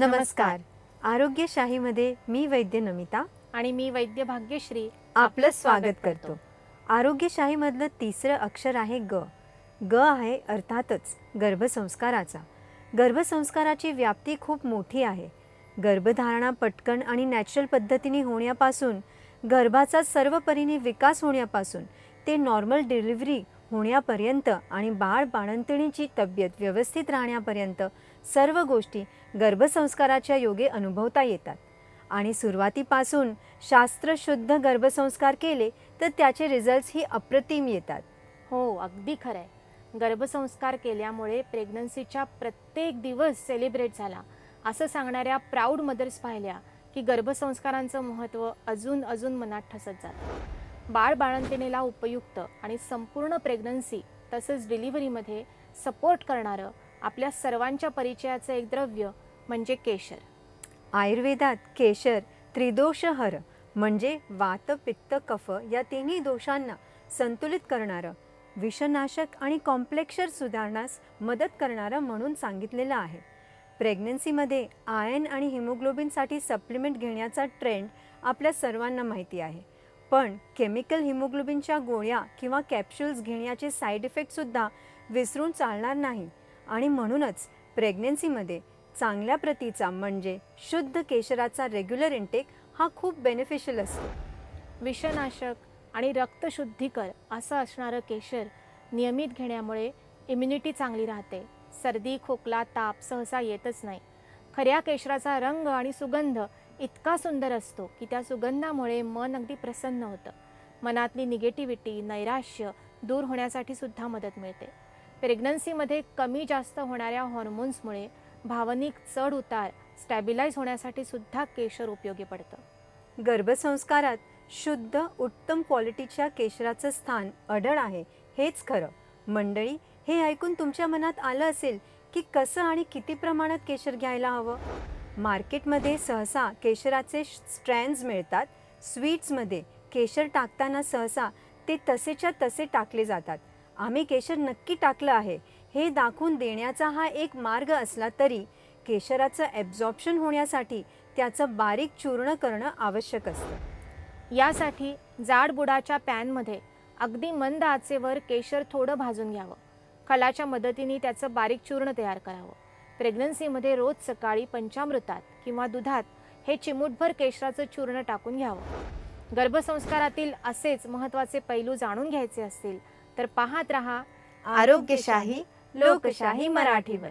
नमस्कार. आरोग्यशाहीमध्ये मी वैद्य नमिता आणि मी वैद्य भाग्यश्री आपलं स्वागत करतो. आरोग्यशाहीमधलं तिसरं अक्षर आहे ग. ग आहे अर्थातच गर्भसंस्काराचा. गर्भसंस्काराची व्याप्ती खूप मोठी आहे. गर्भधारणा पटकन आणि नॅचरल पद्धतीने होण्यापासून, गर्भाचा सर्व परीने विकास होण्यापासून ते नॉर्मल डिलिव्हरी होण्यापर्यंत आणि बाळ बाळंतिणीची तब्येत व्यवस्थित राहण्यापर्यंत सर्व गोष्टी गर्भसंस्काराच्या योगे अनुभवता येतात. आणि सुरुवातीपासून शास्त्रशुद्ध गर्भसंस्कार केले तर त्याचे रिझल्ट्स ही अप्रतिम येतात. हो, अगदी खरंय. गर्भसंस्कार केल्यामुळे प्रेग्नन्सीचा प्रत्येक दिवस सेलिब्रेट झाला असं सांगणाऱ्या प्राऊड मदर्स पाहिल्या की गर्भसंस्कारांचं महत्त्व अजून मनात ठसत जातं. बाळ बाळंतिणीला उपयुक्त आणि संपूर्ण प्रेग्नन्सी तसंच डिलिव्हरीमध्ये सपोर्ट करणारं आपल्या सर्वांच्या परिचयाचं एक द्रव्य म्हणजे केशर. आयुर्वेदात केशर त्रिदोषहर म्हणजे वात पित्त कफ या तिन्ही दोषांना संतुलित करणारं, विषनाशक आणि कॉम्प्लेक्सर सुधारण्यास मदत करणारं म्हणून सांगितलेलं आहे. प्रेग्नन्सीमध्ये आयर्न आणि हिमोग्लोबिनसाठी सप्लिमेंट घेण्याचा ट्रेंड आपल्या सर्वांना माहिती आहे. पण केमिकल हिमोग्लोबिनच्या गोळ्या किंवा कॅप्सूल्स घेण्याचे साईड इफेक्टसुद्धा विसरून चालणार नाही. आणि म्हणूनच प्रेग्नन्सीमध्ये चांगल्या प्रतीचा म्हणजे शुद्ध केशराचा रेग्युलर इंटेक हा खूप बेनिफिशियल असतो. विषनाशक आणि रक्तशुद्धीकर असं असणारं केशर नियमित घेण्यामुळे इम्युनिटी चांगली राहते. सर्दी, खोकला, ताप सहसा येतच नाही. खऱ्या केशराचा रंग आणि सुगंध इतका सुंदर असतो की त्या सुगंधामुळे मन अगदी प्रसन्न होतं. मनातली निगेटिव्हिटी, नैराश्य दूर होण्यासाठी सुद्धा मदत मिळते. प्रेग्नन्सीमध्ये कमी जास्त होणाऱ्या हॉर्मोन्समुळे भावनिक चढ उतार स्टॅबिलाइज होण्यासाठी सुद्धा केशर उपयोगी पडतं. गर्भसंस्कारात शुद्ध उत्तम क्वालिटीच्या केशराचं स्थान अढळ आहे हेच खरं. मंडळी, हे ऐकून तुमच्या मनात आलं असेल की कसं आणि किती प्रमाणात केशर घ्यायला हवं. मार्केटमध्ये सहसा केशराचे स्ट्रँड्स मिळतात. स्वीट्समध्ये केशर टाकताना सहसा ते तसेच्या तसे टाकले जातात. आम्ही केशर नक्की टाकलं आहे हे दाखवून देण्याचा हा एक मार्ग असला तरी केशराचं ॲब्झॉर्प्शन होण्यासाठी त्याचं बारीक चूर्ण करणं आवश्यक असतं. यासाठी जाड बुडाच्या पॅनमध्ये अगदी मंद आचेवर केशर थोडं भाजून घ्यावं. खलाच्या मदतीने त्याचं बारीक चूर्ण तयार करावं. प्रेग्नन्सीमध्ये रोज सकाळी पंचामृतात किंवा दुधात हे चिमूटभर केशराचं चूर्ण टाकून घ्यावं. गर्भसंस्कारातील असेच महत्त्वाचे पैलू जाणून घ्यायचे असतील तर पाहत रहा आरोग्यशाही लोकशाही मराठीवर.